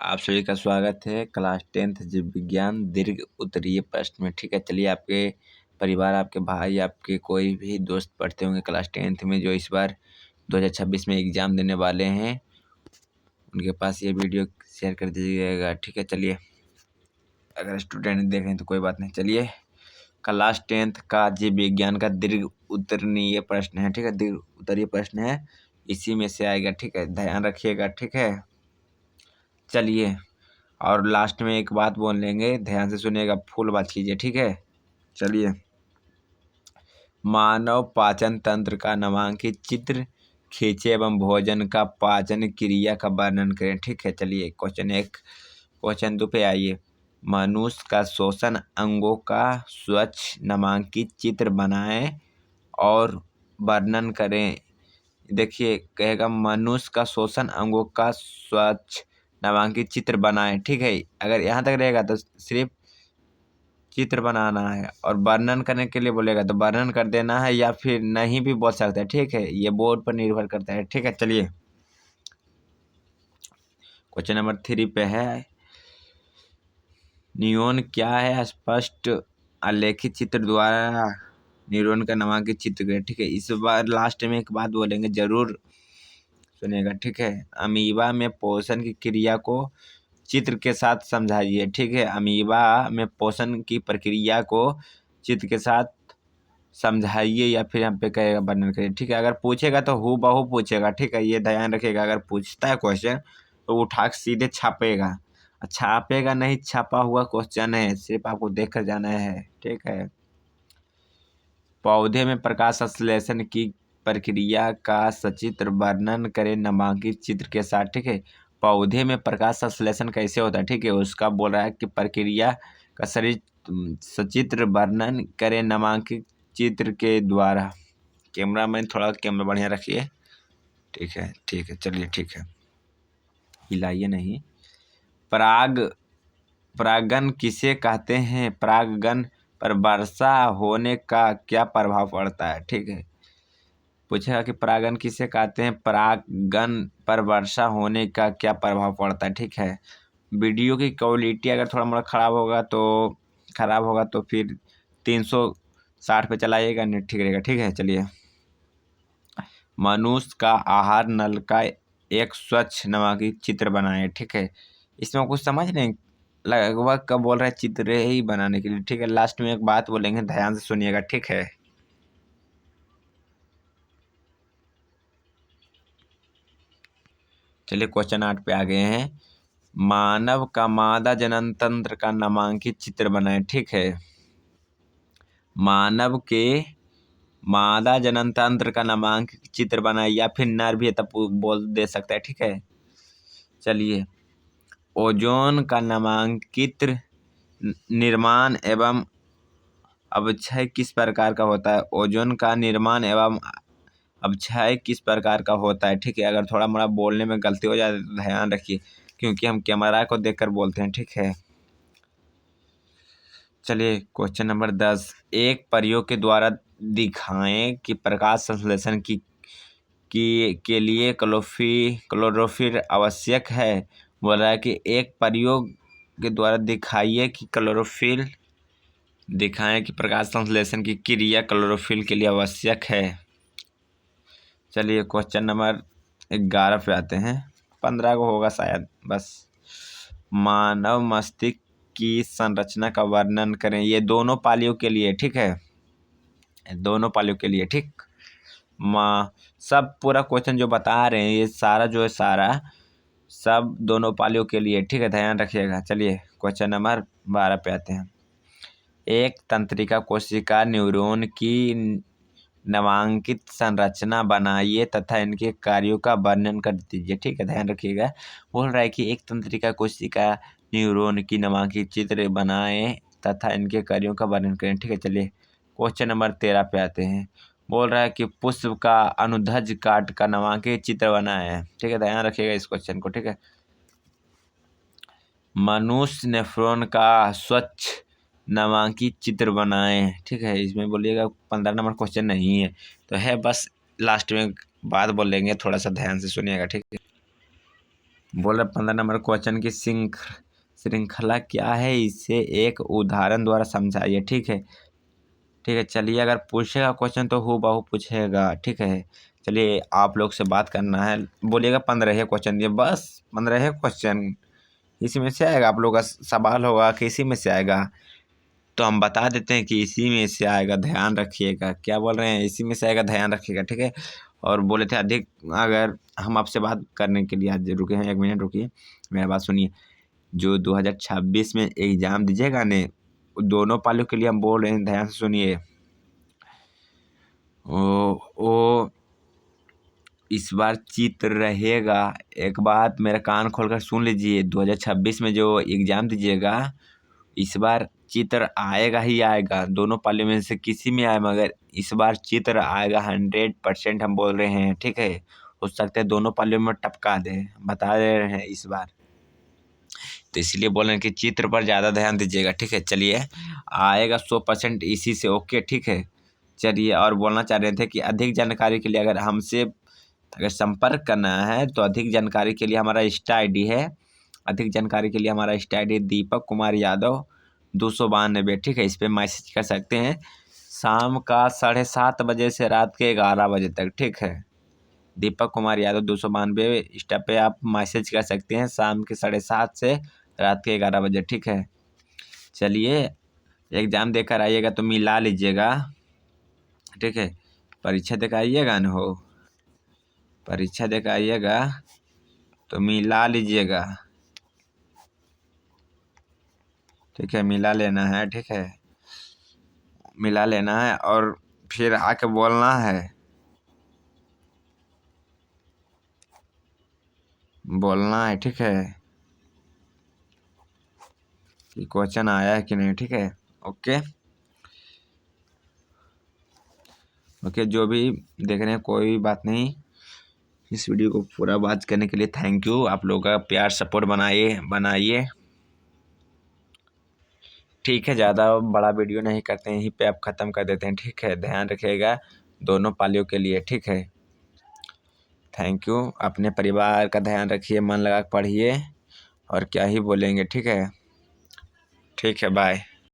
आप सभी का स्वागत है क्लास 10th जीव विज्ञान दीर्घ उत्तरीय प्रश्न में। ठीक है, चलिए आपके परिवार, आपके भाई, आपके कोई भी दोस्त पढ़ते होंगे क्लास 10th में जो इस बार 2026 में एग्ज़ाम देने वाले हैं, उनके पास ये वीडियो शेयर कर दीजिएगा। ठीक है, चलिए अगर स्टूडेंट देखें तो कोई बात नहीं। चलिए क्लास 10th का जीव विज्ञान का दीर्घ उत्तरीय प्रश्न है। ठीक है, दीर्घ उत्तरीय प्रश्न है, इसी में से आएगा। ठीक है, ध्यान रखिएगा। ठीक है, चलिए और लास्ट में एक बात बोल लेंगे, ध्यान से सुनिएगा, फुल बात कीजिए। ठीक है, चलिए मानव पाचन तंत्र का नामांकित चित्र खींचे एवं भोजन का पाचन क्रिया का वर्णन करें। ठीक है, चलिए क्वेश्चन 1। क्वेश्चन 2 पे आइए। मनुष्य का श्वसन अंगों का स्वच्छ नामांकित चित्र बनाएं और वर्णन करें। देखिए कहेगा मनुष्य का श्वसन अंगों का स्वच्छ नामांकित चित्र बनाएं। ठीक है, अगर यहाँ तक रहेगा तो सिर्फ चित्र बनाना है, और वर्णन करने के लिए बोलेगा तो वर्णन कर देना है, या फिर नहीं भी बोल सकते हैं। ठीक है, ये बोर्ड पर निर्भर करता है। ठीक है, चलिए क्वेश्चन नंबर 3 पे है। न्यूरॉन क्या है? स्पष्ट आलेखित चित्र द्वारा न्यूरॉन का नामांकित चित्र करें। ठीक है, इस बार लास्ट में एक बात बोलेंगे, जरूर सुनिएगा। ठीक है, अमीबा में पोषण की क्रिया को चित्र के साथ समझाइए। ठीक है, अमीबा में पोषण की प्रक्रिया को चित्र के साथ समझाइए, या फिर हम पे कहेगा वर्णन करिए। ठीक है, अगर पूछेगा तो हूबहू पूछेगा। ठीक है, ये ध्यान रखिएगा। अगर पूछता है क्वेश्चन तो उठा के सीधे छापेगा, छापेगा नहीं, छापा हुआ क्वेश्चन है, सिर्फ आपको देख कर जाना है। ठीक है, पौधे में प्रकाश संश्लेषण की प्रक्रिया का सचित्र वर्णन करें नामांकित चित्र के साथ। ठीक है, पौधे में प्रकाश संश्लेषण कैसे होता है, ठीक है, उसका बोल रहा है कि प्रक्रिया का सचित्र वर्णन करें नामांकित चित्र के द्वारा। कैमरा मैन थोड़ा कैमरा बढ़िया रखिए। ठीक है, ठीक है, चलिए ठीक है, हिलाइए नहीं। परागन किसे कहते हैं? परागन पर वर्षा होने का क्या प्रभाव पड़ता है? ठीक है, पूछेगा कि परागन किसे कहते हैं, परागन पर वर्षा होने का क्या प्रभाव पड़ता है। ठीक है, वीडियो की क्वालिटी अगर थोड़ा मोड़ा खराब होगा तो फिर 360 पे चलाइएगा, नेट ठीक रहेगा। ठीक है, चलिए मनुष्य का आहार नल का एक स्वच्छ नामांकित चित्र बनाएं। ठीक है, इसमें कुछ समझ नहीं, लगभग कब बोल रहे हैं चित्र ही बनाने के लिए। ठीक है, लास्ट में एक बात बोलेंगे, ध्यान से सुनिएगा। ठीक है, चलिए क्वेश्चन 8 पे आ गए हैं। मानव का मादा जनन तंत्र का नामांकित चित्र बनाएं। ठीक है, मानव के मादा जनन तंत्र का नामांकित चित्र बनाएं, या फिर नर भी है तब बोल दे सकता है। ठीक है, चलिए ओजोन का नामांकित निर्माण एवं अवक्षय किस प्रकार का होता है? ओजोन का निर्माण एवं अवक्षय किस प्रकार का होता है? ठीक है, अगर थोड़ा मोड़ा बोलने में गलती हो जाए तो ध्यान रखिए, क्योंकि हम कैमरा को देखकर बोलते हैं। ठीक है, चलिए क्वेश्चन नंबर 10। एक प्रयोग के द्वारा दिखाएं कि प्रकाश संश्लेषण के लिए क्लोरोफिल आवश्यक है। बोल रहा है कि एक प्रयोग के द्वारा दिखाइए कि दिखाएं कि प्रकाश संश्लेषण की क्रिया क्लोरोफिल के लिए आवश्यक है। चलिए क्वेश्चन नंबर 11 पे आते हैं, 15 को होगा शायद बस। मानव मस्तिष्क की संरचना का वर्णन करें। ये दोनों पालियों के लिए। ठीक है, दोनों पालियों के लिए। ठीक, सब पूरा क्वेश्चन जो बता रहे हैं ये सारा जो है सारा सब दोनों पालियों के लिए। ठीक है, ध्यान रखिएगा। चलिए क्वेश्चन नंबर 12 पे आते हैं। एक तंत्रिका कोशिका न्यूरॉन की नामांकित संरचना बनाइए तथा इनके कार्यों का वर्णन कर दीजिए। ठीक है, ध्यान रखिएगा। बोल रहा है कि एक तंत्रिका कोशिका न्यूरॉन की नामांकित चित्र बनाएं तथा इनके कार्यों का वर्णन करें। ठीक है, चलिए क्वेश्चन नंबर 13 पे आते हैं। बोल रहा है कि पुष्प का अनुध्वज काट का नामांकित चित्र बनाएं। ठीक है, ध्यान रखिएगा इस क्वेश्चन को। ठीक है, मनुष्य नेफ्रॉन का स्वच्छ नामांकित चित्र बनाएं। ठीक है, इसमें बोलिएगा 15 नंबर क्वेश्चन नहीं है, तो है बस लास्ट में बात बोलेंगे, थोड़ा सा ध्यान से सुनिएगा। ठीक है, बोल रहे 15 नंबर क्वेश्चन की श्रृंखला क्या है, इसे एक उदाहरण द्वारा समझाइए। ठीक है, ठीक है, चलिए अगर पूछेगा क्वेश्चन तो हूबहू पूछेगा। ठीक है, चलिए आप लोग से बात करना है, बोलिएगा 15 है क्वेश्चन दिए, बस 15 है क्वेश्चन, इसी में से आएगा। आप लोग का सवाल होगा कि इसी में से आएगा, तो हम बता देते हैं कि इसी में से आएगा, ध्यान रखिएगा। क्या बोल रहे हैं, इसी में से आएगा, ध्यान रखिएगा। ठीक है, और बोले थे अधिक, अगर हम आपसे बात करने के लिए आज रुके हैं, 1 मिनट रुकिए, मेरा बात सुनिए। जो 2026 में एग्ज़ाम दीजिएगा ने, दोनों पालियों के लिए हम बोल रहे हैं, ध्यान से सुनिए। वो इस बार चित्र रहेगा, एक बात मेरा कान खोलकर सुन लीजिए, 2026 में जो एग्ज़ाम दीजिएगा, इस बार चित्र आएगा ही आएगा। दोनों पालियों में से किसी में आए, मगर इस बार चित्र आएगा 100% हम बोल रहे हैं। ठीक है, हो सकता है दोनों पालियों में टपका दे, बता दे रहे हैं इस बार, तो इसलिए बोल रहे हैं कि चित्र पर ज़्यादा ध्यान दीजिएगा। ठीक है, चलिए आएगा 100% इसी से। ओके, ठीक है, चलिए और बोलना चाह रहे थे कि अधिक जानकारी के लिए अगर हमसे अगर संपर्क करना है तो अधिक जानकारी के लिए हमारा इंस्टा ID है, अधिक जानकारी के लिए हमारा इंस्टा ID दीपक कुमार यादव 292। ठीक है, इस पर मैसेज कर सकते हैं शाम का 7:30 बजे से रात के 11 बजे तक। ठीक है, दीपक कुमार यादव 292 इंस्टा पे आप मैसेज कर सकते हैं शाम के 7:30 से रात के 11 बजे। ठीक है, चलिए एग्ज़ाम देकर आइएगा तो मिला लीजिएगा। ठीक है, परीक्षा देकर आइएगा न हो, परीक्षा देकर आइएगा तो मिला लीजिएगा। ठीक है, मिला लेना है। ठीक है, मिला लेना है और फिर आके बोलना है, बोलना है। ठीक है, कि क्वेश्चन आया है कि नहीं। ठीक है, ओके ओके, जो भी देख रहे हैं कोई बात नहीं। इस वीडियो को पूरा वॉच करने के लिए थैंक यू। आप लोगों का प्यार सपोर्ट बनाइए। ठीक है, ज़्यादा बड़ा वीडियो नहीं करते हैं, यहीं पे आप ख़त्म कर देते हैं। ठीक है, ध्यान रखिएगा दोनों पालियों के लिए। ठीक है, थैंक यू। अपने परिवार का ध्यान रखिए, मन लगा के पढ़िए, और क्या ही बोलेंगे। ठीक है, ठीक है, बाय।